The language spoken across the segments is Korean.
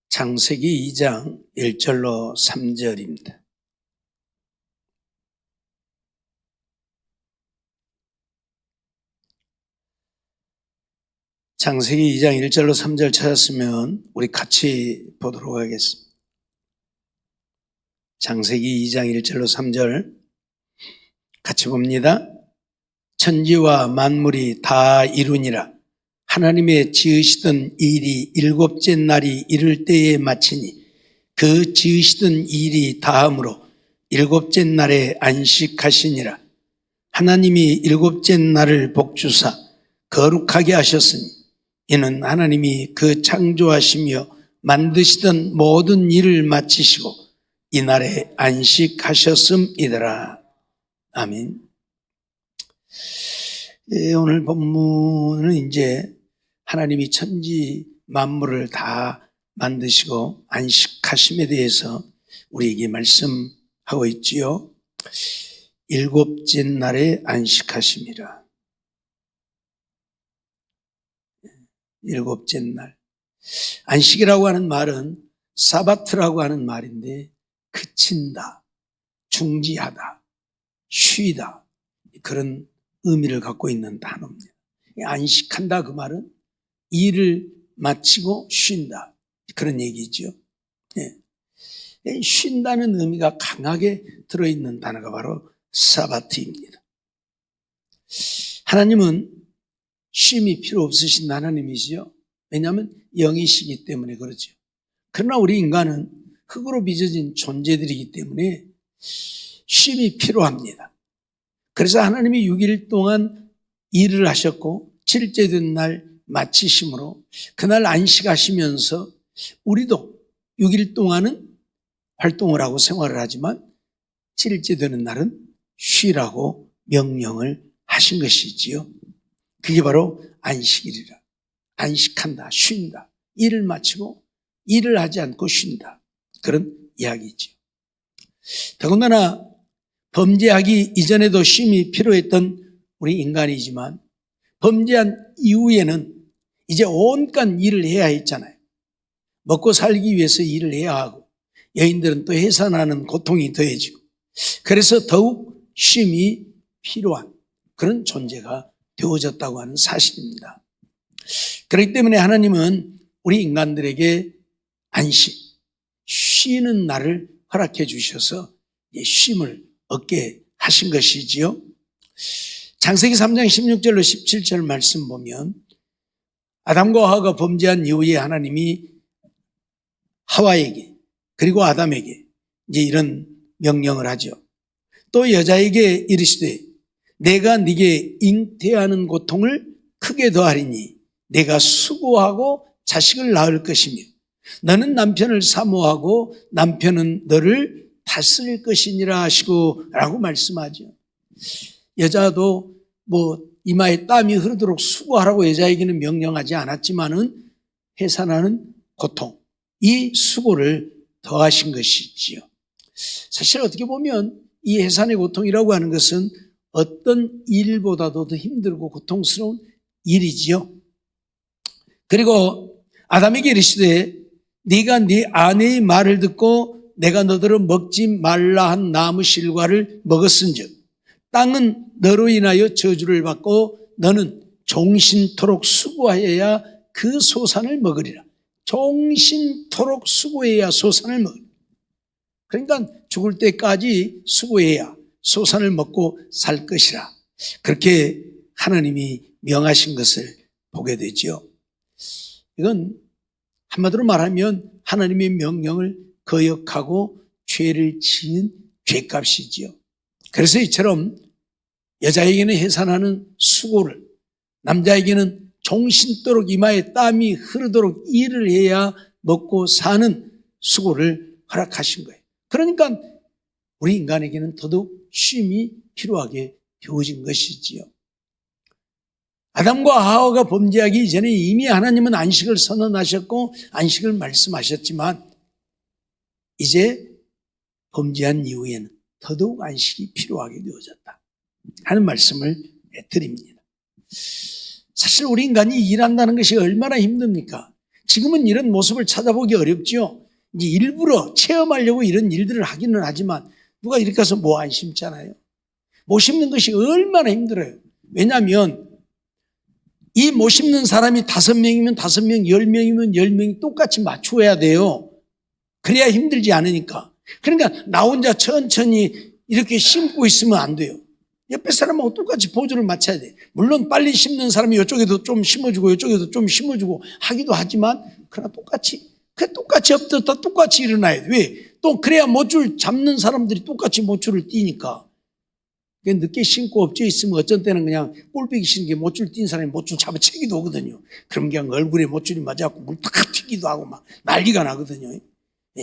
창세기 2장 1절로 3절입니다. 창세기 2장 1절로 3절 찾았으면 우리 같이 보도록 하겠습니다. 창세기 2장 1절로 3절 같이 봅니다. 천지와 만물이 다 이루니라. 하나님의 지으시던 일이 일곱째 날이 이를 때에 마치니 그 지으시던 일이 다함으로 일곱째 날에 안식하시니라. 하나님이 일곱째 날을 복주사 거룩하게 하셨으니 이는 하나님이 그 창조하시며 만드시던 모든 일을 마치시고 이날에 안식하셨음이더라. 아멘. 오늘 본문은 이제 하나님이 천지 만물을 다 만드시고 안식하심에 대해서 우리에게 말씀하고 있지요. 일곱째 날에 안식하심이라. 일곱째 날. 안식이라고 하는 말은 사바트라고 하는 말인데 그친다, 중지하다, 쉬다 그런 의미를 갖고 있는 단어입니다. 안식한다 그 말은 일을 마치고 쉰다 그런 얘기죠. 쉰다는 의미가 강하게 들어있는 단어가 바로 사바트입니다. 하나님은 쉼이 필요 없으신 하나님이시죠. 왜냐하면 영이시기 때문에 그렇죠. 그러나 우리 인간은 흙으로 빚어진 존재들이기 때문에 쉼이 필요합니다. 그래서 하나님이 6일 동안 일을 하셨고 7째 된 날 마치심으로 그날 안식하시면서 우리도 6일 동안은 활동을 하고 생활을 하지만 7일째 되는 날은 쉬라고 명령을 하신 것이지요. 그게 바로 안식일이라. 안식한다, 쉰다. 일을 마치고 일을 하지 않고 쉰다. 그런 이야기죠. 더군다나 범죄하기 이전에도 쉼이 필요했던 우리 인간이지만 범죄한 이후에는 이제 온갖 일을 해야 했잖아요. 먹고 살기 위해서 일을 해야 하고 여인들은 또 해산하는 고통이 더해지고 그래서 더욱 쉼이 필요한 그런 존재가 되어졌다고 하는 사실입니다. 그렇기 때문에 하나님은 우리 인간들에게 안식, 쉬는 날을 허락해 주셔서 쉼을 얻게 하신 것이지요. 창세기 3장 16절로 17절 말씀 보면 아담과 하와가 범죄한 이후에 하나님이 하와에게 그리고 아담에게 이제 이런 명령을 하죠. 또 여자에게 이르시되 내가 네게 잉태하는 고통을 크게 더하리니 내가 수고하고 자식을 낳을 것이며 너는 남편을 사모하고 남편은 너를 다스릴 것이니라 하시고 라고 말씀하죠. 여자도 이마에 땀이 흐르도록 수고하라고 여자에게는 명령하지 않았지만은 해산하는 고통, 이 수고를 더하신 것이지요. 사실 어떻게 보면 이 해산의 고통이라고 하는 것은 어떤 일보다도 더 힘들고 고통스러운 일이지요. 그리고 아담에게 이르시되 네가 네 아내의 말을 듣고 내가 너더러 먹지 말라 한 나무 실과를 먹었은즉 땅은 너로 인하여 저주를 받고 너는 종신토록 수고하여야 그 소산을 먹으리라. 종신토록 수고해야 소산을 먹으리라. 그러니까 죽을 때까지 수고해야 소산을 먹고 살 것이라. 그렇게 하나님이 명하신 것을 보게 되죠. 이건 한마디로 말하면 하나님의 명령을 거역하고 죄를 지은 죄값이지요. 그래서 이처럼 여자에게는 해산하는 수고를, 남자에게는 종신토록 이마에 땀이 흐르도록 일을 해야 먹고 사는 수고를 허락하신 거예요. 그러니까 우리 인간에게는 더더욱 쉼이 필요하게 되어진 것이지요. 아담과 하와가 범죄하기 이전에 이미 하나님은 안식을 선언하셨고 안식을 말씀하셨지만 이제 범죄한 이후에는 더더욱 안식이 필요하게 되어졌다 하는 말씀을 드립니다. 사실 우리 인간이 일한다는 것이 얼마나 힘듭니까? 지금은 이런 모습을 찾아보기 어렵죠. 이제 일부러 체험하려고 이런 일들을 하기는 하지만 누가 이렇게 해서 뭐 안 심잖아요. 못 심는 것이 얼마나 힘들어요. 왜냐하면 이 못 심는 사람이 5명이면 5명, 10명이면 10명이 똑같이 맞춰야 돼요. 그래야 힘들지 않으니까. 그러니까 나 혼자 천천히 이렇게 심고 있으면 안 돼요. 옆에 사람하고 똑같이 보조를 맞춰야 돼. 물론 빨리 심는 사람이 이쪽에도 좀 심어주고 이쪽에도 좀 심어주고 하기도 하지만 그러나 똑같이 엎드렸다 똑같이 일어나야 돼. 왜? 또 그래야 못줄 잡는 사람들이 똑같이 못줄을 띄니까. 늦게 심고 엎져 있으면 어쩐 때는 그냥 꼴배기 싫은 게 못줄 띈 사람이 못줄 잡아채기도 하거든요. 그럼 그냥 얼굴에 못줄이 맞아갖고 물 탁 튀기도 하고 막 난리가 나거든요.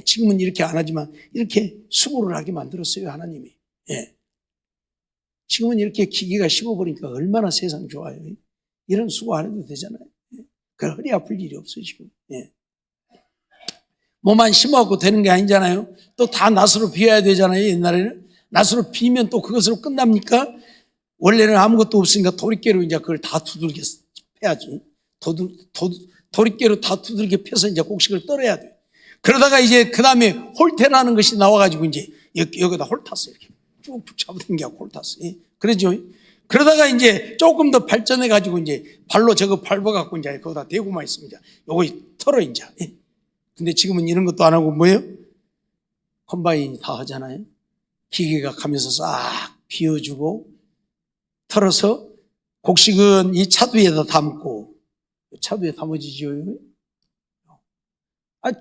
지금은 이렇게 안 하지만 이렇게 수고를 하게 만들었어요, 하나님이. 예. 지금은 이렇게 기계가 심어버리니까 얼마나 세상 좋아요. 이런 수고 안 해도 되잖아요. 그 허리 아플 일이 없어요, 지금. 예. 뭐만 심어갖고 되는 게 아니잖아요. 또 다 낫으로 비워야 되잖아요, 옛날에는. 낫으로 비면 또 그것으로 끝납니까? 원래는 아무것도 없으니까 도리깨로 이제 그걸 다 두들겨 패야지. 도리깨로 다 두들겨 패서 이제 곡식을 떨어야 돼. 그러다가 이제 그 다음에 홀태라는 것이 나와가지고 이제 여기다 홀 탔어요. 이렇게 쭉쭉 잡아당겨 홀 탔어요. 예. 그러죠. 그러다가 이제 조금 더 발전해가지고 이제 발로 저거 밟아갖고 이제 거기다 대고만 있습니다. 요거 털어 이제. 예. 근데 지금은 이런 것도 안 하고 뭐예요? 컴바인이 다 하잖아요. 기계가 가면서 싹 비워주고 털어서 곡식은 이 차두에다 담고 차두에 담아지죠.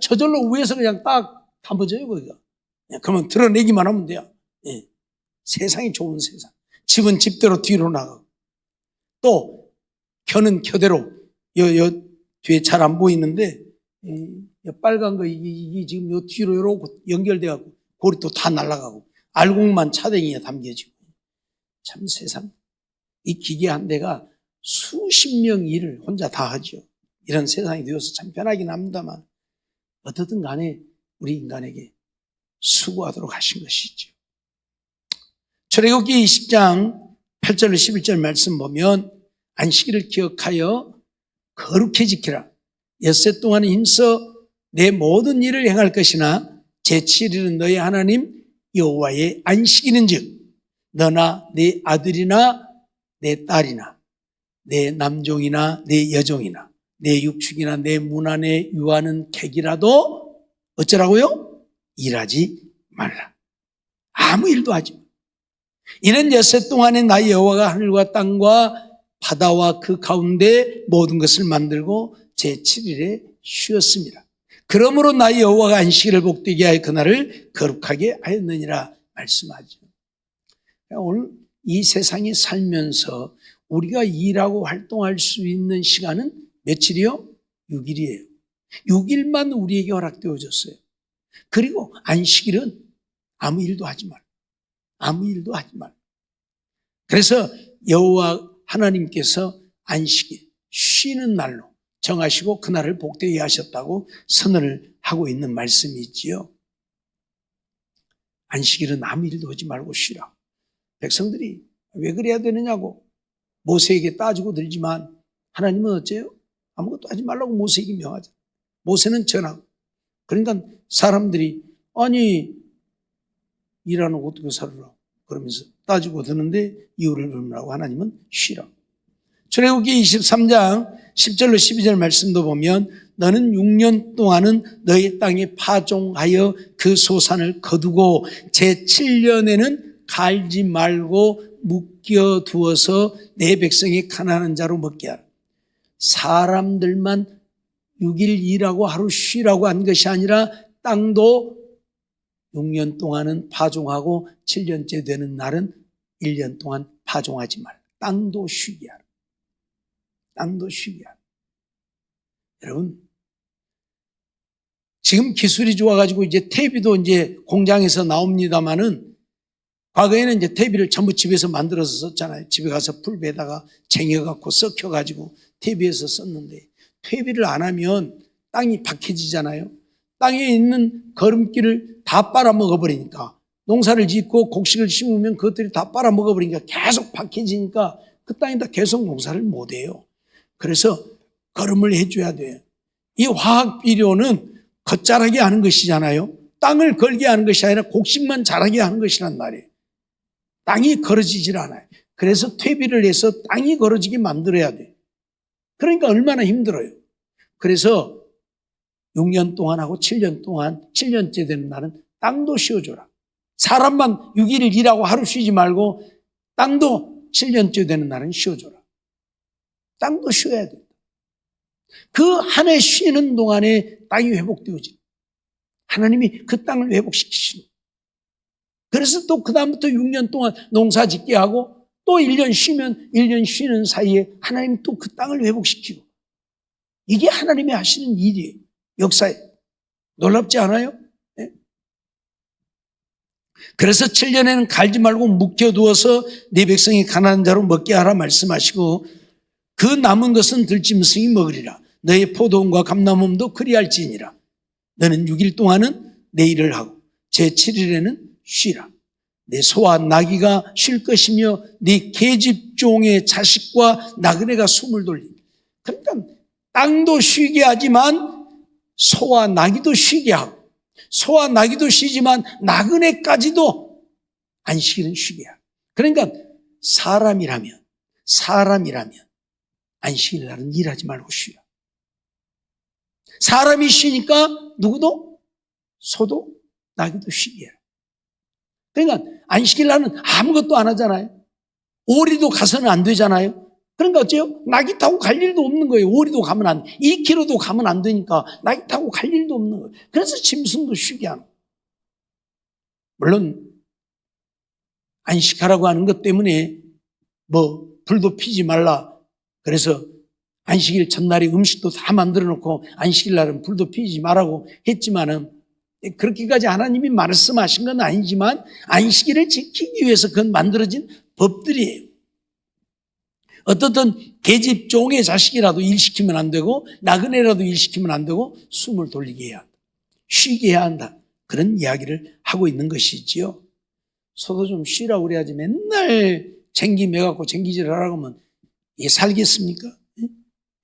저절로 위에서 그냥 딱 담아져요, 거기가. 그러면 드러내기만 하면 돼요. 예. 세상이 좋은 세상. 집은 집대로 뒤로 나가고 또 켜는 켜대로 요 뒤에 잘 안 보이는데 빨간 거 이게 지금 요 뒤로 요러고 연결돼갖고 골이 또 다 날아가고 알곡만 차댕이에 담겨지고 참 세상 이 기계 한 대가 수십 명 일을 혼자 다 하죠. 이런 세상이 되어서 참 편하긴 합니다만 어떻든 간에 우리 인간에게 수고하도록 하신 것이죠. 출애굽기 20장 8절 11절 말씀 보면 안식일을 기억하여 거룩히 지키라. 엿새 동안 힘써 내 모든 일을 행할 것이나 제7일은 너희 하나님 여호와의 안식일인즉 너나 네 아들이나 내 딸이나 내 남종이나 내 여종이나 내 육축이나 내 문 안에 유하는 객이라도 어쩌라고요? 일하지 말라. 아무 일도 하지 마. 이는 엿새 동안에 나 여호와가 하늘과 땅과 바다와 그 가운데 모든 것을 만들고 제7일에 쉬었습니다. 그러므로 나 여호와가 안식일을 복되게 하여 그날을 거룩하게 하였느니라 말씀하죠. 오늘 이 세상에 살면서 우리가 일하고 활동할 수 있는 시간은 며칠이요? 6일이에요. 6일만 우리에게 허락되어졌어요. 그리고 안식일은 아무 일도 하지 말. 아무 일도 하지 말. 그래서 여호와 하나님께서 안식일, 쉬는 날로 정하시고 그날을 복되게 하셨다고 선언을 하고 있는 말씀이 있지요. 안식일은 아무 일도 하지 말고 쉬라. 백성들이 왜 그래야 되느냐고 모세에게 따지고 들지만 하나님은 어째요? 아무것도 하지 말라고 모세에게 명하죠. 모세는 전하고. 그러니까 사람들이 아니 일하는 거 어떻게 살으라 그러면서 따지고 드는데 이유를 물으라고 하나님은 쉬라. 출애굽기 23장 10절로 12절 말씀도 보면 너는 6년 동안은 너희 땅에 파종하여 그 소산을 거두고 제7년에는 갈지 말고 묶여두어서 내 백성이 가난한 자로 먹게 하라. 사람들만 6일 일하고 하루 쉬라고 한 것이 아니라 땅도 6년 동안은 파종하고 7년째 되는 날은 1년 동안 파종하지 말라. 땅도 쉬게 하라. 땅도 쉬게 하라. 여러분, 지금 기술이 좋아가지고 이제 퇴비도 이제 공장에서 나옵니다만은 과거에는 이제 퇴비를 전부 집에서 만들어서 썼잖아요. 집에 가서 풀베다가 쟁여갖고 썩혀가지고 퇴비에서 썼는데 퇴비를 안 하면 땅이 박해지잖아요. 땅에 있는 거름기를 다 빨아먹어버리니까 농사를 짓고 곡식을 심으면 그것들이 다 빨아먹어버리니까 계속 박해지니까 그 땅에다 계속 농사를 못해요. 그래서 거름을 해줘야 돼요. 이 화학 비료는 겉자라게 하는 것이잖아요. 땅을 걸게 하는 것이 아니라 곡식만 자라게 하는 것이란 말이에요. 땅이 걸어지질 않아요. 그래서 퇴비를 해서 땅이 걸어지게 만들어야 돼요. 그러니까 얼마나 힘들어요. 그래서 6년 동안 하고 7년 동안 7년째 되는 날은 땅도 쉬어줘라. 사람만 6일 일하고 하루 쉬지 말고 땅도 7년째 되는 날은 쉬어줘라. 땅도 쉬어야 돼. 그 한 해 쉬는 동안에 땅이 회복되어지. 하나님이 그 땅을 회복시키시는. 그래서 또 그 다음부터 6년 동안 농사 짓게 하고 또 1년 쉬면 1년 쉬는 사이에 하나님이 또 그 땅을 회복시키고. 이게 하나님이 하시는 일이에요. 역사에. 놀랍지 않아요? 네? 그래서 7년에는 갈지 말고 묵혀두어서 네 백성이 가난한 자로 먹게 하라 말씀하시고 그 남은 것은 들짐승이 먹으리라. 너의 포도원과 감람원도 그리할지니라. 너는 6일 동안은 내 일을 하고 제 7일에는 쉬라. 내 소와 나귀가 쉴 것이며 네 계집종의 자식과 나그네가 숨을 돌리라. 그러니까 땅도 쉬게 하지만 소와 나귀도 쉬게 하고 소와 나귀도 쉬지만 나그네까지도 안식일은 쉬게 하고. 그러니까 사람이라면 안식일 날은 일하지 말고 쉬라. 사람이 쉬니까 누구도 소도 나귀도 쉬게 해요. 그러니까 안식일 날은 아무것도 안 하잖아요. 오리도 가서는 안 되잖아요. 그러니까 어째요? 낙이 타고 갈 일도 없는 거예요. 오리도 가면 안 돼. 2km도 가면 안 되니까 낙이 타고 갈 일도 없는 거예요. 그래서 짐승도 쉬게 하는 거예요. 물론 안식하라고 하는 것 때문에 뭐 불도 피지 말라. 그래서 안식일 첫날에 음식도 다 만들어 놓고 안식일 날은 불도 피지 말라고 했지만은 그렇게까지 하나님이 말씀하신 건 아니지만 안식일을 지키기 위해서 그건 만들어진 법들이에요. 어떻든 계집종의 자식이라도 일시키면 안 되고 나그네라도 일시키면 안 되고 숨을 돌리게 해야 한다. 쉬게 해야 한다. 그런 이야기를 하고 있는 것이지요. 소도 좀 쉬라고 그래야지 맨날 쟁기 매갖고 쟁기질 하라고 하면 이게 살겠습니까?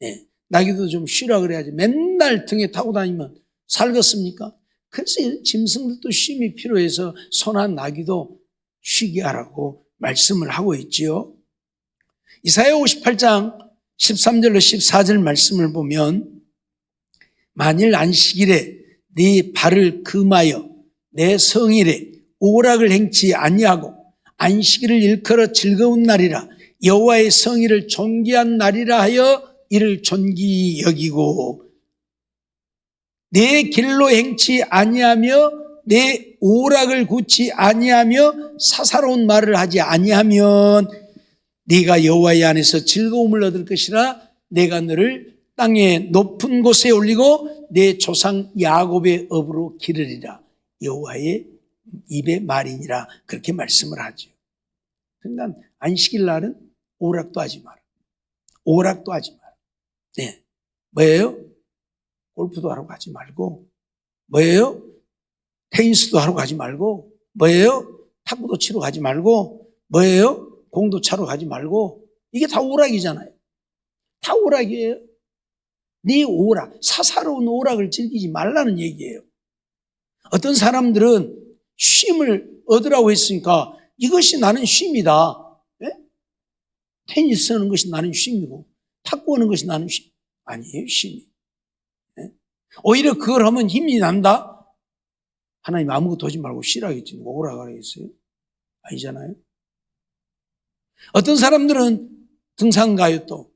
네. 나귀도 좀 쉬라고 그래야지 맨날 등에 타고 다니면 살겠습니까? 그래서 짐승들도 쉼이 필요해서 소나 나귀도 쉬게 하라고 말씀을 하고 있지요. 이사야 58장 13절로 14절 말씀을 보면 만일 안식일에 네 발을 금하여 내 성일에 오락을 행치 아니하고 안식일을 일컬어 즐거운 날이라 여호와의 성일을 존귀한 날이라 하여 이를 존귀히 여기고 내 길로 행치 아니하며 내 오락을 굳지 아니하며 사사로운 말을 하지 아니하면 네가 여호와의 안에서 즐거움을 얻을 것이라 내가 너를 땅의 높은 곳에 올리고 내 조상 야곱의 업으로 기르리라. 여호와의 입의 말이니라. 그렇게 말씀을 하죠. 그러니까 안식일 날은 오락도 하지 마라. 오락도 하지 마라. 네. 뭐예요? 골프도 하러 가지 말고 뭐예요? 테니스도 하러 가지 말고 뭐예요? 탁구도 치러 가지 말고 뭐예요? 공도 차러 가지 말고 이게 다 오락이잖아요. 다 오락이에요. 네 오락, 사사로운 오락을 즐기지 말라는 얘기예요. 어떤 사람들은 쉼을 얻으라고 했으니까 이것이 나는 쉼이다. 네? 테니스 하는 것이 나는 쉼이고 탁구 하는 것이 나는 쉼. 아니에요, 쉼이. 네? 오히려 그걸 하면 힘이 난다? 하나님 아무것도 하지 말고 쉬라겠지. 누가 오락하라겠어요? 아니잖아요. 어떤 사람들은 등산 가요 또.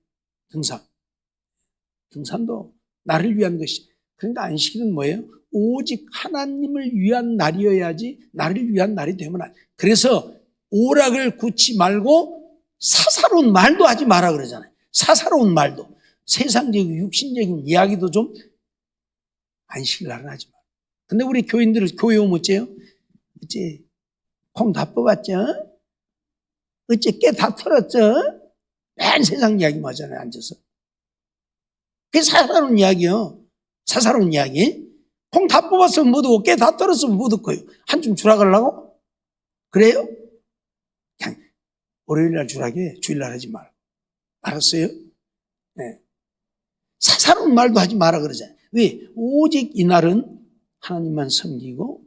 등산도 나를 위한 것이. 그러니까 안식일은 뭐예요? 오직 하나님을 위한 날이어야지 나를 위한 날이 되면 안 돼. 그래서 오락을 굳지 말고 사사로운 말도 하지 마라 그러잖아요. 사사로운 말도. 세상적이고 육신적인 이야기도 좀 안식일 날은 하지 마라. 근데 우리 교인들은 교회 오면 어째요? 어째 콩 다 뽑았죠? 어째 깨 다 털었죠? 맨 세상 이야기만 하잖아요, 앉아서. 그게 사사로운 이야기요. 사사로운 이야기. 콩 다 뽑았으면 못 얻고 깨 다 떨었으면 못 얻고요. 한 줌 주락하려고? 그래요? 그냥 월요일 날 주락해. 주일 날 하지 말고. 알았어요? 네. 사사로운 말도 하지 마라 그러잖아요. 왜? 오직 이날은 하나님만 섬기고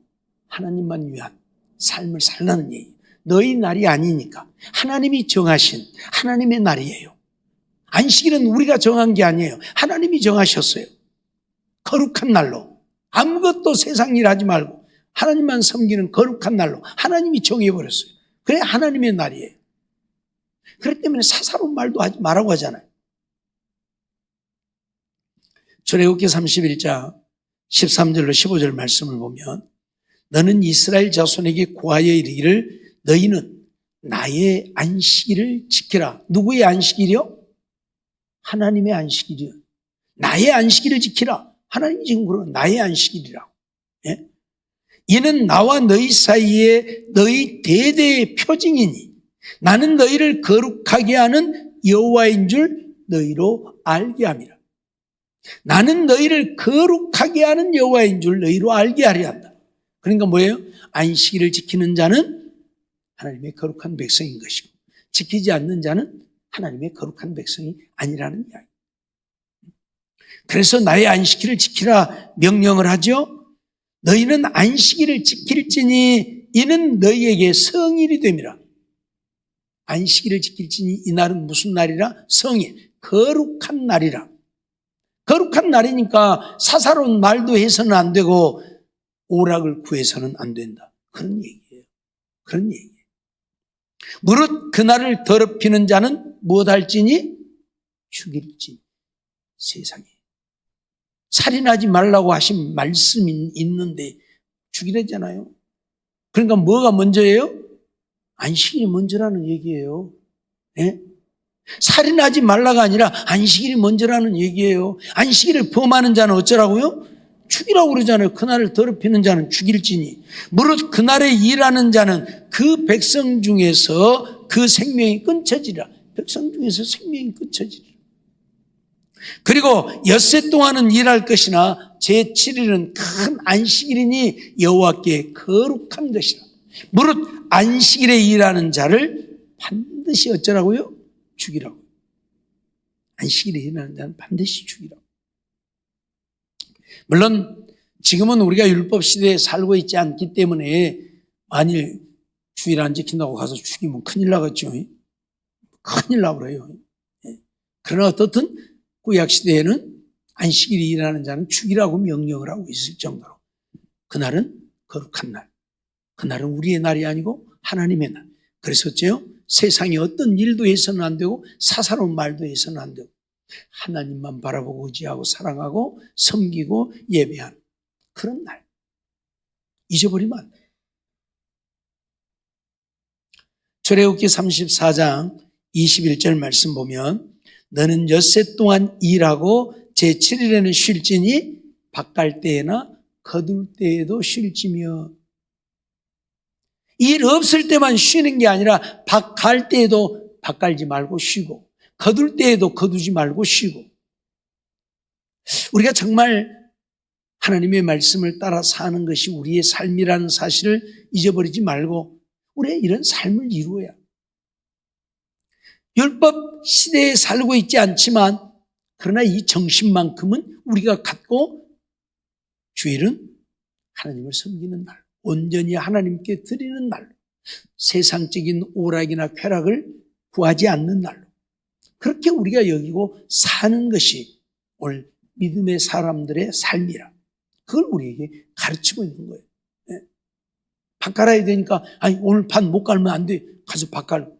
하나님만 위한 삶을 살라는 얘기예요. 너희 날이 아니니까. 하나님이 정하신 하나님의 날이에요. 안식일은 우리가 정한 게 아니에요. 하나님이 정하셨어요. 거룩한 날로. 아무것도 세상 일 하지 말고 하나님만 섬기는 거룩한 날로 하나님이 정해버렸어요. 그래 하나님의 날이에요. 그렇기 때문에 사사로운 말도 하지 말라고 하잖아요. 출애굽기 31장 13절로 15절 말씀을 보면 너는 이스라엘 자손에게 고하여 이르기를 너희는 나의 안식일을 지키라. 누구의 안식일이요? 하나님의 안식일이요. 나의 안식일을 지키라. 하나님이 지금 그러는 나의 안식일이라고. 예? 이는 나와 너희 사이에 너희 대대의 표징이니 나는 너희를 거룩하게 하는 여호와인 줄 너희로 알게 함이라. 나는 너희를 거룩하게 하는 여호와인 줄 너희로 알게 하려 한다. 그러니까 뭐예요? 안식일을 지키는 자는 하나님의 거룩한 백성인 것이고 지키지 않는 자는 하나님의 거룩한 백성이 아니라는 이야기. 그래서 나의 안식일을 지키라 명령을 하죠. 너희는 안식일을 지킬지니 이는 너희에게 성일이 됨이라. 안식일을 지킬지니 이 날은 무슨 날이라? 성일, 거룩한 날이라. 거룩한 날이니까 사사로운 말도 해서는 안 되고 오락을 구해서는 안 된다. 그런 얘기예요. 그런 얘기예요. 무릇 그날을 더럽히는 자는 무엇할지니 죽일지. 세상에. 살인하지 말라고 하신 말씀이 있는데 죽이랬잖아요. 그러니까 뭐가 먼저예요? 안식일이 먼저라는 얘기예요. 네? 살인하지 말라가 아니라 안식일이 먼저라는 얘기예요. 안식일을 범하는 자는 어쩌라고요? 죽이라고 그러잖아요. 그날을 더럽히는 자는 죽일지니 무릇 그날에 일하는 자는 그 백성 중에서 그 생명이 끊쳐지리라. 백성 중에서 생명이 끊쳐지리라. 그리고 엿새 동안은 일할 것이나 제7일은 큰 안식일이니 여호와께 거룩한 것이라. 무릇 안식일에 일하는 자를 반드시 어쩌라고요? 죽이라고. 안식일에 일하는 자는 반드시 죽이라고. 물론 지금은 우리가 율법 시대에 살고 있지 않기 때문에 만일 주일 안 지킨다고 가서 죽이면 큰일 나겠죠. 큰일 나버려요. 그러나 어떻든 구약 시대에는 안식일에 일하는 자는 죽이라고 명령을 하고 있을 정도로 그날은 거룩한 날. 그날은 우리의 날이 아니고 하나님의 날. 그래서 어째요? 세상에 어떤 일도 해서는 안 되고 사사로운 말도 해서는 안 되고 하나님만 바라보고 의지하고 사랑하고 섬기고 예배하는 그런 날. 잊어버리면 안 돼요. 출애굽기 34장 21절 말씀 보면 너는 엿새 동안 일하고 제7일에는 쉴지니 밭갈 때에나 거둘 때에도 쉴지며. 일 없을 때만 쉬는 게 아니라 밭갈 때에도 밭갈지 말고 쉬고 거둘 때에도 거두지 말고 쉬고. 우리가 정말 하나님의 말씀을 따라 사는 것이 우리의 삶이라는 사실을 잊어버리지 말고 우리의 이런 삶을 이루어야. 율법 시대에 살고 있지 않지만 그러나 이 정신만큼은 우리가 갖고 주일은 하나님을 섬기는 날, 온전히 하나님께 드리는 날로, 세상적인 오락이나 쾌락을 구하지 않는 날로 그렇게 우리가 여기고 사는 것이 오늘 믿음의 사람들의 삶이라. 그걸 우리에게 가르치고 있는 거예요. 밭 갈아야 되니까 아니 오늘 밭 못 갈면 안 돼. 가서 밭 갈고.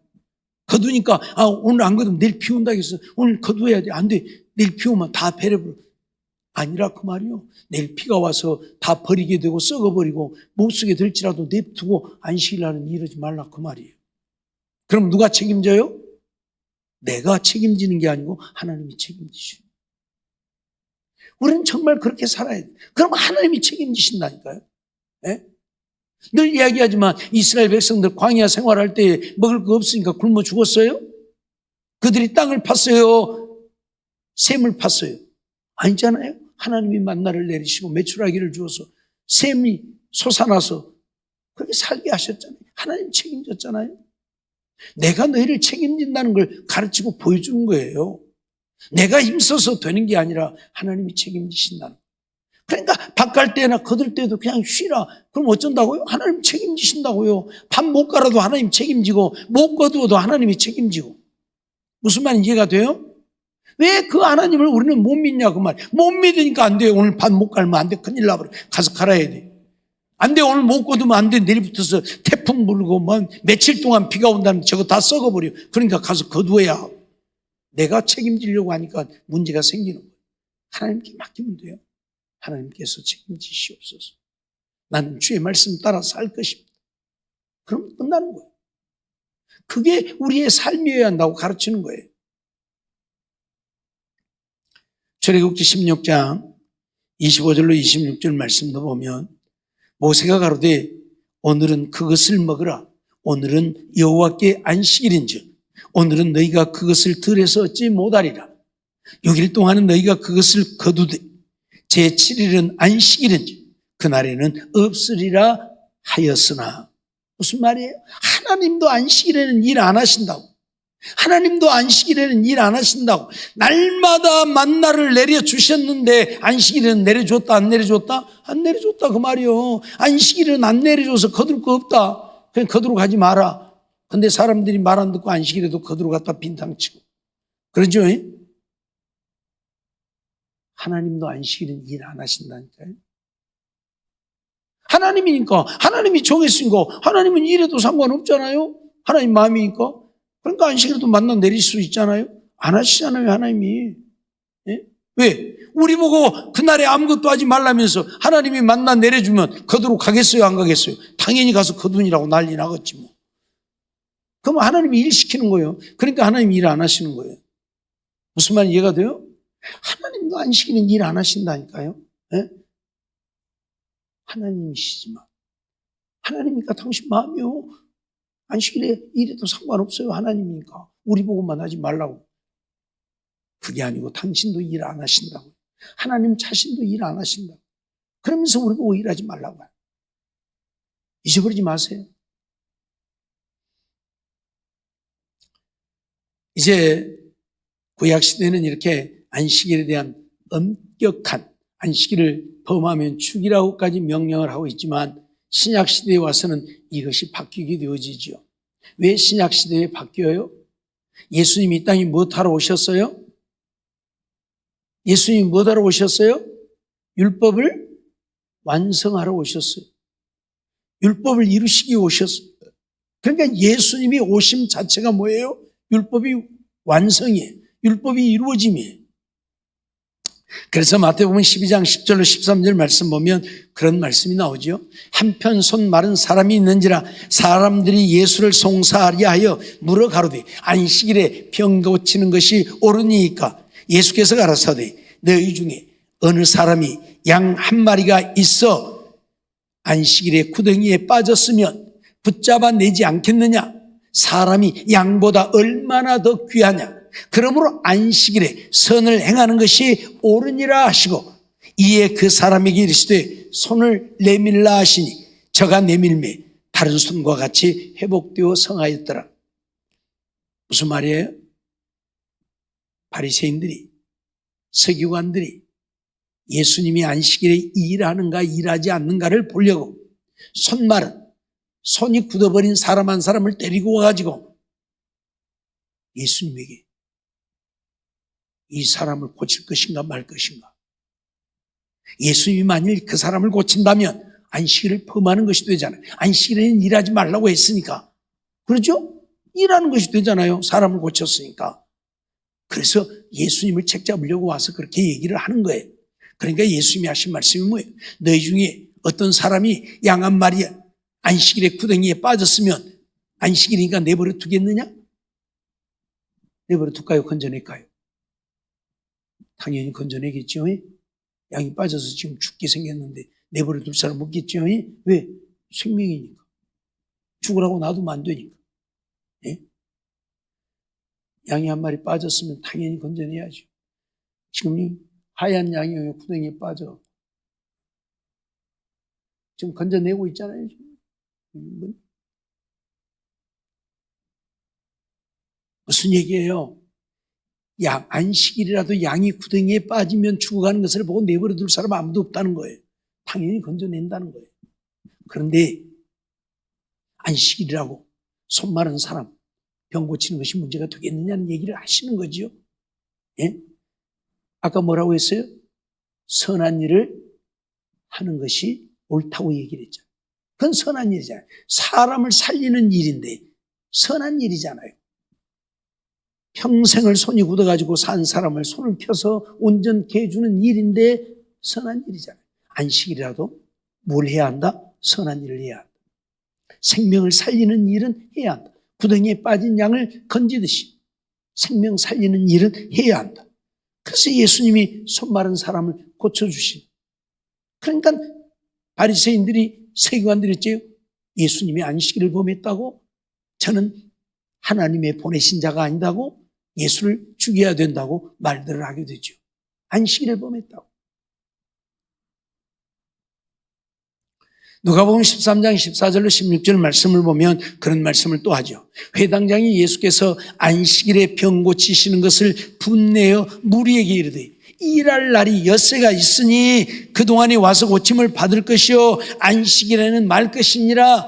거두니까 오늘 안 거두면 내일 비 온다고 해서 오늘 거두어야 돼. 안 돼. 내일 비 오면 다 베려버려. 아니라 그 말이요. 내일 비가 와서 다 버리게 되고 썩어버리고 못 쓰게 될지라도 냅두고 안식일 날은 이러지 말라 그 말이에요. 그럼 누가 책임져요? 내가 책임지는 게 아니고 하나님이 책임지셔요. 우리는 정말 그렇게 살아야 돼. 그럼 하나님이 책임지신다니까요. 네? 늘 이야기하지만 이스라엘 백성들 광야 생활할 때 먹을 거 없으니까 굶어 죽었어요? 그들이 땅을 팠어요? 샘을 팠어요? 아니잖아요. 하나님이 만나를 내리시고 메추라기를 주어서 샘이 솟아나서 그렇게 살게 하셨잖아요. 하나님 책임졌잖아요. 내가 너희를 책임진다는 걸 가르치고 보여주는 거예요. 내가 힘써서 되는 게 아니라 하나님이 책임지신다는 거예요. 그러니까 밥 갈 때나 거들 때도 그냥 쉬라. 그럼 어쩐다고요? 하나님 책임지신다고요. 밥 못 갈아도 하나님 책임지고 못 거두어도 하나님이 책임지고. 무슨 말인지 이해가 돼요? 왜 그 하나님을 우리는 못 믿냐 그 말. 못 믿으니까 안 돼요. 오늘 밥 못 갈면 안 돼. 큰일 나버려. 가서 갈아야 돼. 안 돼. 오늘 못 거두면 안 돼. 내일부터서 태풍 불고 뭐 며칠 동안 비가 온다면 저거 다 썩어버려. 그러니까 가서 거두어야 하고. 내가 책임지려고 하니까 문제가 생기는 거예요. 하나님께 맡기면 돼요. 하나님께서 책임지시옵소서. 나는 주의 말씀 따라 살 것입니다. 그럼 끝나는 거예요. 그게 우리의 삶이어야 한다고 가르치는 거예요. 출애굽기 16장 25절로 26절 말씀도 보면 모세가 가로되 오늘은 그것을 먹으라. 오늘은 여호와께 안식일인즉 오늘은 너희가 그것을 들에서 얻지 못하리라. 6일 동안은 너희가 그것을 거두되 제7일은 안식일인즉 그날에는 없으리라 하였으나. 무슨 말이에요? 하나님도 안식일에는 일 안 하신다고. 하나님도 안식일에는 일 안 하신다고. 날마다 만나를 내려주셨는데 안식일에는 내려줬다 안 내려줬다? 안 내려줬다 그 말이요. 안식일은 안 내려줘서 거둘 거 없다. 그냥 거두러 가지 마라. 근데 사람들이 말 안 듣고 안식일에도 거두러 갔다 빈탕치고 그러죠? 하나님도 안식일은 일 안 하신다니까요. 하나님이니까, 하나님이 정했으니까 하나님은 일해도 상관없잖아요. 하나님 마음이니까. 그러니까 안식일에도 만나 내릴 수 있잖아요. 안 하시잖아요, 하나님이. 예? 왜? 우리 보고 그날에 아무것도 하지 말라면서 하나님이 만나 내려주면 거두러 가겠어요, 안 가겠어요? 당연히 가서 거두니라고 난리 나겠지 뭐. 그럼 하나님이 일 시키는 거예요. 그러니까 하나님이 일 안 하시는 거예요. 무슨 말인지 이해가 돼요? 하나님도 안식일은 일 안 하신다니까요. 예? 하나님이시지만 하나님이니까 당신 마음이요. 안식일에 일해도 상관없어요. 하나님이니까. 우리 보고만 하지 말라고. 그게 아니고 당신도 일 안 하신다고. 하나님 자신도 일 안 하신다고. 그러면서 우리 보고 일하지 말라고. 잊어버리지 마세요. 이제 구약시대는 이렇게 안식일에 대한 엄격한 안식일을 범하면 죽이라고까지 명령을 하고 있지만 신약시대에 와서는 이것이 바뀌게 되어지죠. 왜 신약시대에 바뀌어요? 예수님이 이 땅에 무엇하러 오셨어요? 예수님이 무엇하러 오셨어요? 율법을 완성하러 오셨어요. 율법을 이루시기 오셨어요. 그러니까 예수님이 오심 자체가 뭐예요? 율법이 완성이에요. 율법이 이루어짐이에요. 그래서 마태복음 12장 10절로 13절 말씀 보면 그런 말씀이 나오죠. 한편 손 마른 사람이 있는지라 사람들이 예수를 송사하려 하여 물어 가로되 안식일에 병 고치는 것이 옳으니까 예수께서 가라사대 너희 중에 어느 사람이 양 한 마리가 있어 안식일에 구덩이에 빠졌으면 붙잡아 내지 않겠느냐? 사람이 양보다 얼마나 더 귀하냐? 그러므로 안식일에 선을 행하는 것이 옳으니라 하시고 이에 그 사람에게 이르시되 손을 내밀라 하시니 저가 내밀매 다른 손과 같이 회복되어 성하였더라. 무슨 말이에요? 바리새인들이 서기관들이 예수님이 안식일에 일하는가 일하지 않는가를 보려고 손이 굳어버린 사람 한 사람을 데리고 와가지고 예수님에게 이 사람을 고칠 것인가 말 것인가. 예수님이 만일 그 사람을 고친다면 안식일을 범하는 것이 되잖아요. 안식일에는 일하지 말라고 했으니까. 그렇죠? 일하는 것이 되잖아요. 사람을 고쳤으니까. 그래서 예수님을 책잡으려고 와서 그렇게 얘기를 하는 거예요. 그러니까 예수님이 하신 말씀이 뭐예요? 너희 중에 어떤 사람이 양 한 마리 안식일에 구덩이에 빠졌으면 안식일이니까 내버려 두겠느냐? 내버려 둘까요? 건져낼까요? 당연히 건져내겠죠. 양이 빠져서 지금 죽게 생겼는데 내버려 둘 사람 없겠죠. 왜? 생명이니까. 죽으라고 놔두면 안 되니까. 양이 한 마리 빠졌으면 당연히 건져내야죠. 지금 이 하얀 양이 구덩이에 빠져. 지금 건져내고 있잖아요. 무슨 얘기예요? 안식일이라도 양이 구덩이에 빠지면 죽어가는 것을 보고 내버려 둘 사람 아무도 없다는 거예요. 당연히 건져낸다는 거예요. 그런데 안식일이라고 손 마른 사람 병 고치는 것이 문제가 되겠느냐는 얘기를 하시는 거죠. 예? 아까 뭐라고 했어요? 선한 일을 하는 것이 옳다고 얘기를 했죠. 그건 선한 일이잖아요. 사람을 살리는 일인데 선한 일이잖아요. 평생을 손이 굳어가지고 산 사람을 손을 펴서 온전케 해주는 일인데 선한 일이잖아요. 안식일이라도 뭘 해야 한다? 선한 일을 해야 한다. 생명을 살리는 일은 해야 한다. 구덩이에 빠진 양을 건지듯이 생명 살리는 일은 해야 한다. 그래서 예수님이 손 마른 사람을 고쳐주신. 그러니까 바리새인들이 세관들이 했죠. 예수님이 안식일을 범했다고 저는 하나님의 보내신 자가 아니다고 예수를 죽여야 된다고 말들을 하게 되죠. 안식일을 범했다고. 누가복음 13장 14절로 16절 말씀을 보면 그런 말씀을 또 하죠. 회당장이 예수께서 안식일에 병 고치시는 것을 분내어 무리에게 이르되 일할 날이 엿새가 있으니 그동안에 와서 고침을 받을 것이요 안식일에는 말 것이니라.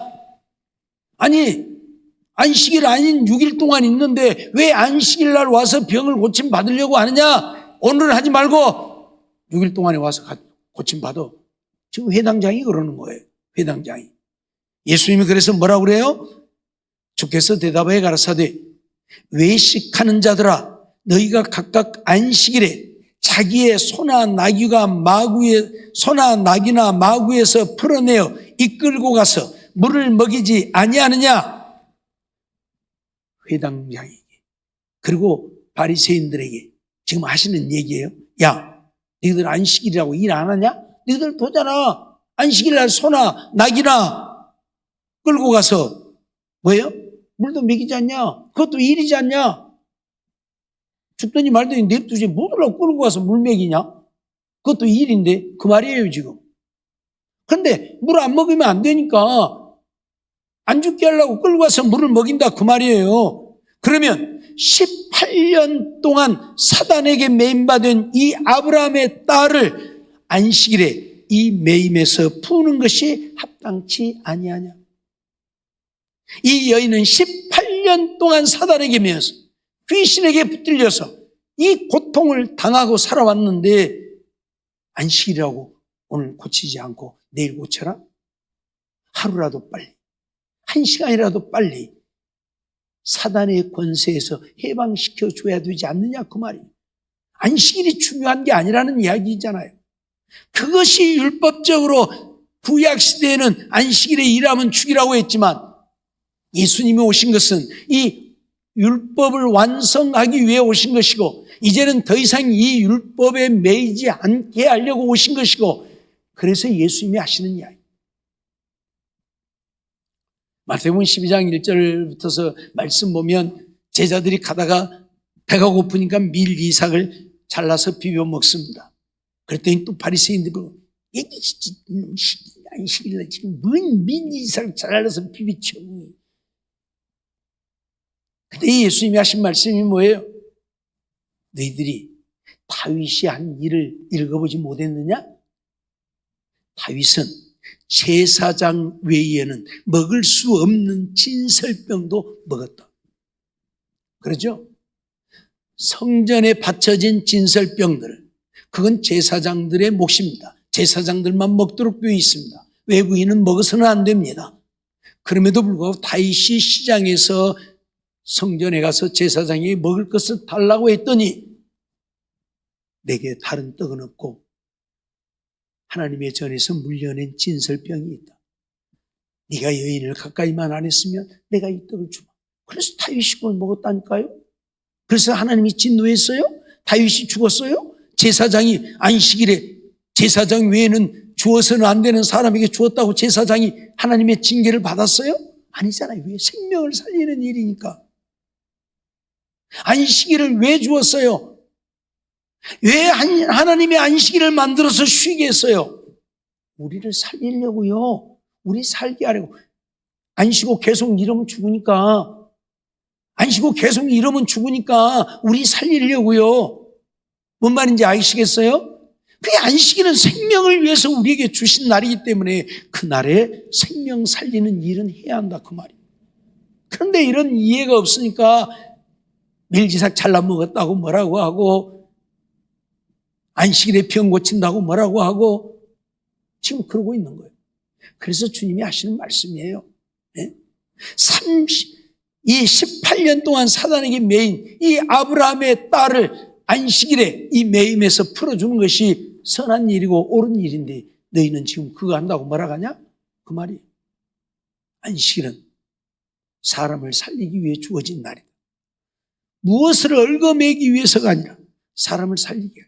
아니 안식일 아닌 6일 동안 있는데 왜 안식일 날 와서 병을 고침 받으려고 하느냐. 오늘은 하지 말고 6일 동안에 와서 고침 받아. 지금 회당장이 그러는 거예요. 회당장이. 예수님이 그래서 뭐라고 그래요? 주께서 대답하여 가라사대 외식하는 자들아 너희가 각각 안식일에 자기의 소나 나귀나 마구에서 풀어내어 이끌고 가서 물을 먹이지 아니하느냐. 회당장에게 그리고 바리새인들에게 지금 하시는 얘기예요. 야 너희들 안식일이라고 일 안 하냐? 너희들 도잖아. 안식일날 소나 낙이나 끌고 가서 뭐예요? 물도 먹이지 않냐? 그것도 일이지 않냐? 죽더니 말더니 냅두지 뭐들라고 끌고 가서 물 먹이냐? 그것도 일인데 그 말이에요 지금. 그런데 물 안 먹이면 안 되니까 안 죽게 하려고 끌고 가서 물을 먹인다 그 말이에요. 그러면 18년 동안 사단에게 매임받은 이 아브라함의 딸을 안식일에 이 매임에서 푸는 것이 합당치 아니하냐. 이 여인은 18년 동안 사단에게 매여서 귀신에게 붙들려서 이 고통을 당하고 살아왔는데 안식이라고 오늘 고치지 않고 내일 고쳐라? 하루라도 빨리, 1시간이라도 빨리 사단의 권세에서 해방시켜줘야 되지 않느냐 그 말이에요. 안식일이 중요한 게 아니라는 이야기잖아요. 그것이 율법적으로 구약시대에는 안식일에 일하면 죽이라고 했지만 예수님이 오신 것은 이 율법을 완성하기 위해 오신 것이고 이제는 더 이상 이 율법에 매이지 않게 하려고 오신 것이고 그래서 예수님이 하시는 이야기. 마태복음 12장 1절부터서 말씀 보면 제자들이 가다가 배가 고프니까 밀 이삭을 잘라서 비벼 먹습니다. 그랬더니 또 바리새인들이 안식일날 지금 뭔 밀 이삭을 잘라서 비비쳐. 근데 예수님이 하신 말씀이 뭐예요? 너희들이 다윗이 한 일을 읽어보지 못했느냐? 다윗은 제사장 외에는 먹을 수 없는 진설병도 먹었다. 그렇죠? 성전에 바쳐진 진설병들, 그건 제사장들의 몫입니다. 제사장들만 먹도록 되어 있습니다. 외부인은 먹어서는 안 됩니다. 그럼에도 불구하고 다윗이 시장에서 성전에 가서 제사장이 먹을 것을 달라고 했더니 내게 다른 떡은 없고 하나님의 전에서 물려낸 진설병이 있다. 네가 여인을 가까이만 안 했으면 내가 이 떡을 주마. 그래서 다윗이 그걸 먹었다니까요. 그래서 하나님이 진노했어요? 다윗이 죽었어요? 제사장이 안식일에 제사장 외에는 주어서는 안 되는 사람에게 주었다고 제사장이 하나님의 징계를 받았어요? 아니잖아요. 왜? 생명을 살리는 일이니까. 안식일을 왜 주었어요? 왜 하나님의 안식일을 만들어서 쉬게 했어요? 우리를 살리려고요. 우리 살게 하려고. 안 쉬고 계속 이러면 죽으니까 안 쉬고 계속 이러면 죽으니까 우리 살리려고요. 뭔 말인지 아시겠어요? 그 안식일은 생명을 위해서 우리에게 주신 날이기 때문에 그 날에 생명 살리는 일은 해야 한다 그 말이에요. 그런데 이런 이해가 없으니까 멜기삭 잘라 먹었다고 뭐라고 하고 안식일에 병 고친다고 뭐라고 하고 지금 그러고 있는 거예요. 그래서 주님이 하시는 말씀이에요. 이 18년 동안 사단에게 매인 이 아브라함의 딸을 안식일에 이 매임에서 풀어주는 것이 선한 일이고 옳은 일인데 너희는 지금 그거 한다고 뭐라 하냐? 그 말이 안식일은 사람을 살리기 위해 주어진 날이다. 무엇을 얽어매기 위해서가 아니라 사람을 살리기 위해.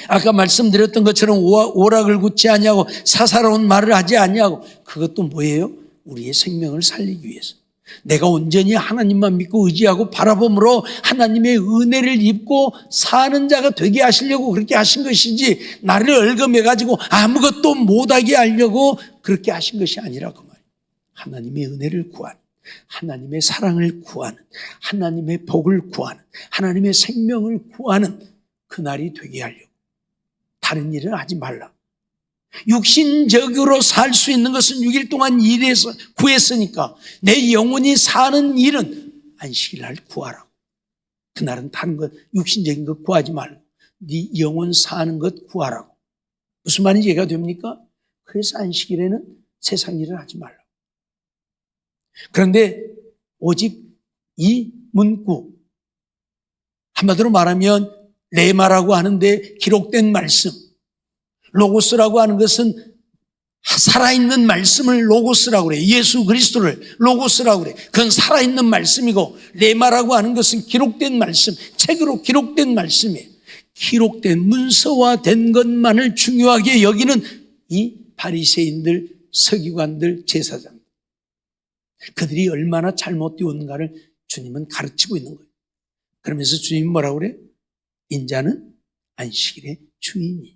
아까 말씀드렸던 것처럼 오락을 굳지 아니하고 사사로운 말을 하지 아니하고 그것도 뭐예요? 우리의 생명을 살리기 위해서. 내가 온전히 하나님만 믿고 의지하고 바라봄으로 하나님의 은혜를 입고 사는 자가 되게 하시려고 그렇게 하신 것이지 나를 얽어매가지고 아무것도 못하게 하려고 그렇게 하신 것이 아니라 그 말이에요. 하나님의 은혜를 구하는, 하나님의 사랑을 구하는, 하나님의 복을 구하는, 하나님의 생명을 구하는 그 날이 되게 하려고. 다른 일은 하지 말라. 육신적으로 살 수 있는 것은 6일 동안 일해서 구했으니까 내 영혼이 사는 일은 안식일 날 구하라고. 그날은 다른 것, 육신적인 것 구하지 말고 네 영혼 사는 것 구하라고. 무슨 말인지 이해가 됩니까? 그래서 안식일에는 세상 일을 하지 말라고. 그런데 오직 이 문구, 한마디로 말하면 레마라고 하는데 기록된 말씀, 로고스라고 하는 것은 살아있는 말씀을 로고스라고 그래요. 예수 그리스도를 로고스라고 그래요. 그건 살아있는 말씀이고 레마라고 하는 것은 기록된 말씀, 책으로 기록된 말씀이에요. 기록된 문서화된 것만을 중요하게 여기는 이 바리새인들, 서기관들, 제사장들. 그들이 얼마나 잘못되었는가를 주님은 가르치고 있는 거예요. 그러면서 주님이 뭐라고 그래요? 인자는 안식일의 주인이에요.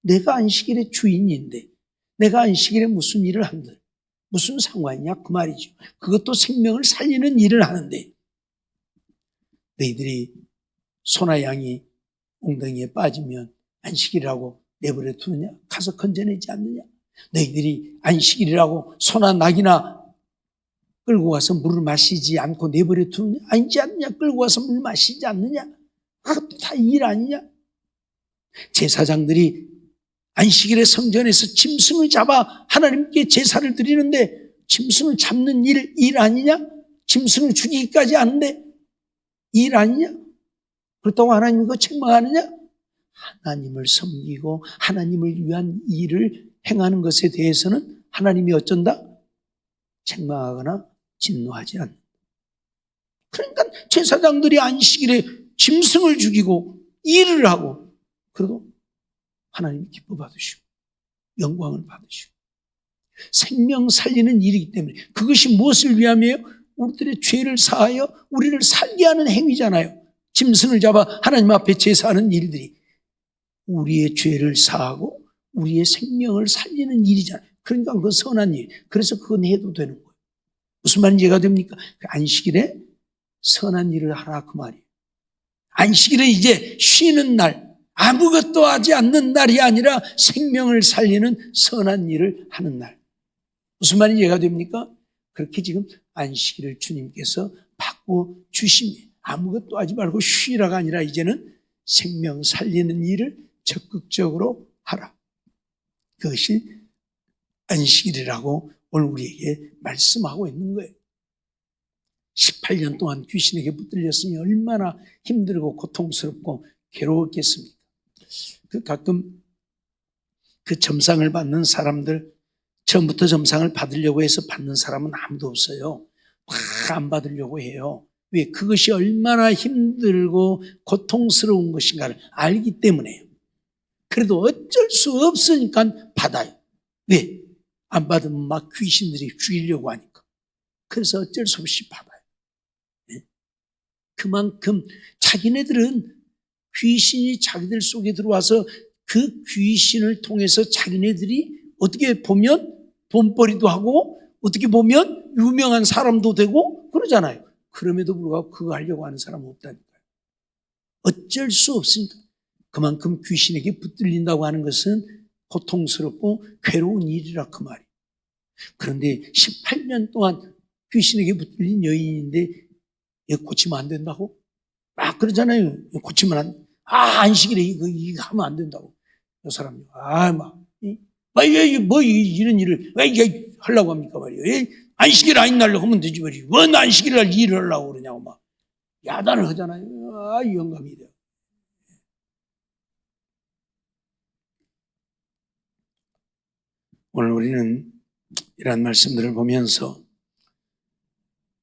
내가 안식일의 주인인데 내가 안식일에 무슨 일을 한들 무슨 상관이냐 그 말이죠. 그것도 생명을 살리는 일을 하는데 너희들이 소나 양이 웅덩이에 빠지면 안식일이라고 내버려 두느냐? 가서 건져내지 않느냐? 너희들이 안식일이라고 소나 낙이나 끌고 가서 물을 마시지 않고 내버려 두느냐? 아니지 않느냐? 끌고 가서 물 마시지 않느냐? 그것도 다 일 아니냐? 제사장들이 안식일에 성전에서 짐승을 잡아 하나님께 제사를 드리는데 짐승을 잡는 일 아니냐? 짐승을 죽이기까지 하는데 일 아니냐? 그렇다고 하나님 그거 책망하느냐? 하나님을 섬기고 하나님을 위한 일을 행하는 것에 대해서는 하나님이 어쩐다? 책망하거나 진노하지 않는다. 그러니까 제사장들이 안식일에 짐승을 죽이고 일을 하고 그리고 하나님이 기뻐 받으시고 영광을 받으시고 생명 살리는 일이기 때문에 그것이 무엇을 위함이에요? 우리들의 죄를 사하여 우리를 살게 하는 행위잖아요. 짐승을 잡아 하나님 앞에 제사하는 일들이 우리의 죄를 사하고 우리의 생명을 살리는 일이잖아요. 그러니까 그건 선한 일. 그래서 그건 해도 되는 거예요. 무슨 말인지 이해가 됩니까? 안식일에 선한 일을 하라 그 말이에요. 안식일은 이제 쉬는 날, 아무것도 하지 않는 날이 아니라 생명을 살리는 선한 일을 하는 날. 무슨 말인지 이해가 됩니까? 그렇게 지금 안식일을 주님께서 바꿔주십니다. 아무것도 하지 말고 쉬라가 아니라 이제는 생명 살리는 일을 적극적으로 하라. 그것이 안식일이라고 오늘 우리에게 말씀하고 있는 거예요. 18년 동안 귀신에게 붙들렸으니 얼마나 힘들고 고통스럽고 괴로웠겠습니까? 가끔 그 점상을 받는 사람들, 처음부터 점상을 받으려고 해서 받는 사람은 아무도 없어요. 막 안 받으려고 해요. 왜? 그것이 얼마나 힘들고 고통스러운 것인가를 알기 때문에요. 그래도 어쩔 수 없으니까 받아요. 왜? 안 받으면 막 귀신들이 죽이려고 하니까. 그래서 어쩔 수 없이 받아요. 네? 그만큼 자기네들은 귀신이 자기들 속에 들어와서 그 귀신을 통해서 자기네들이 어떻게 보면 돈벌이도 하고 어떻게 보면 유명한 사람도 되고 그러잖아요. 그럼에도 불구하고 그거 하려고 하는 사람은 없다니까요. 어쩔 수 없으니까. 그만큼 귀신에게 붙들린다고 하는 것은 고통스럽고 괴로운 일이라 그 말이에요. 그런데 18년 동안 귀신에게 붙들린 여인인데 이거 고치면 안 된다고? 막 그러잖아요. 고치면 안식일에 이거 하면 안 된다고. 이 사람이 뭐 이런 일을 왜 하려고 합니까 말이에요. 안식일 아닌 날로 하면 되지 말이에요. 왜 안식일 날 일을 하려고 그러냐고 막 야단을 하잖아요. 영감이 돼요. 오늘 우리는 이러한 말씀들을 보면서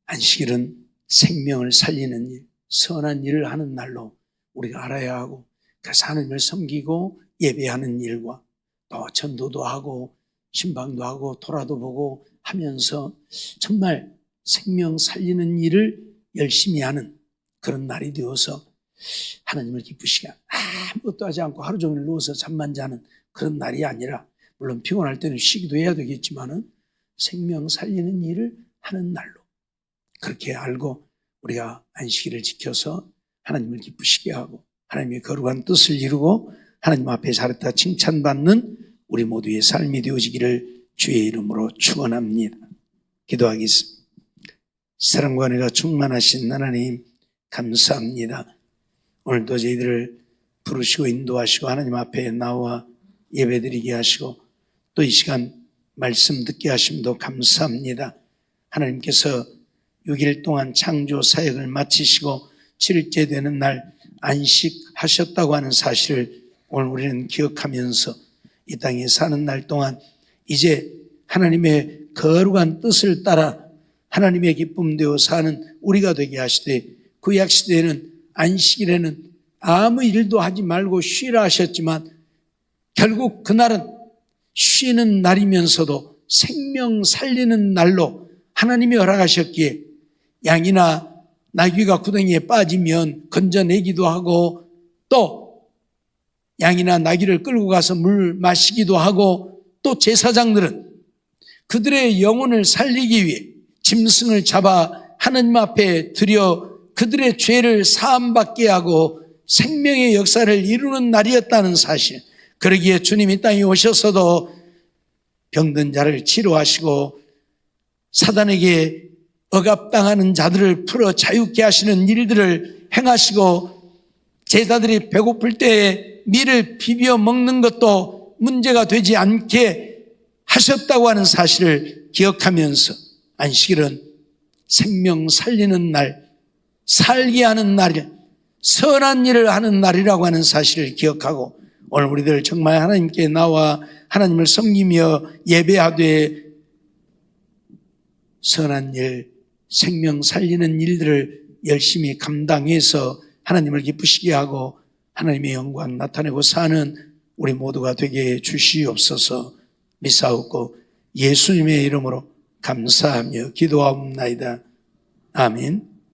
안식일은 생명을 살리는 일, 선한 일을 하는 날로 우리가 알아야 하고, 그래서 하나님을 섬기고 예배하는 일과 또 전도도 하고 신방도 하고 토라도 보고 하면서 정말 생명 살리는 일을 열심히 하는 그런 날이 되어서 하나님을 기쁘시게 아무것도 하지 않고 하루 종일 누워서 잠만 자는 그런 날이 아니라, 물론 피곤할 때는 쉬기도 해야 되겠지만은 생명 살리는 일을 하는 날로 그렇게 알고 우리가 안식일을 지켜서 하나님을 기쁘시게 하고 하나님의 거룩한 뜻을 이루고 하나님 앞에 잘했다 칭찬받는 우리 모두의 삶이 되어지기를 주의 이름으로 축원합니다. 기도하겠습니다. 사랑과 은혜가 충만하신 하나님 감사합니다. 오늘도 저희들을 부르시고 인도하시고 하나님 앞에 나와 예배드리게 하시고 또 이 시간 말씀 듣게 하심도 감사합니다. 하나님께서 6일 동안 창조 사역을 마치시고 7일째 되는 날 안식하셨다고 하는 사실을 오늘 우리는 기억하면서 이 땅에 사는 날 동안 이제 하나님의 거룩한 뜻을 따라 하나님의 기쁨 되어 사는 우리가 되게 하시되, 구약시대에는 안식일에는 아무 일도 하지 말고 쉬라 하셨지만 결국 그날은 쉬는 날이면서도 생명 살리는 날로 하나님이 허락하셨기에 양이나 나귀가 구덩이에 빠지면 건져내기도 하고 또 양이나 나귀를 끌고 가서 물 마시기도 하고 또 제사장들은 그들의 영혼을 살리기 위해 짐승을 잡아 하나님 앞에 드려 그들의 죄를 사함받게 하고 생명의 역사를 이루는 날이었다는 사실, 그러기에 주님이 땅에 오셔서도 병든 자를 치료하시고 사단에게 억압당하는 자들을 풀어 자유케 하시는 일들을 행하시고 제자들이 배고플 때에 밀을 비벼 먹는 것도 문제가 되지 않게 하셨다고 하는 사실을 기억하면서 안식일은 생명 살리는 날, 살게 하는 날, 선한 일을 하는 날이라고 하는 사실을 기억하고 오늘 우리들 정말 하나님께 나와 하나님을 섬기며 예배하되 선한 일, 생명 살리는 일들을 열심히 감당해서 하나님을 기쁘시게 하고 하나님의 영광 나타내고 사는 우리 모두가 되게 해 주시옵소서. 믿사옵고 예수님의 이름으로 감사하며 기도하옵나이다. 아멘.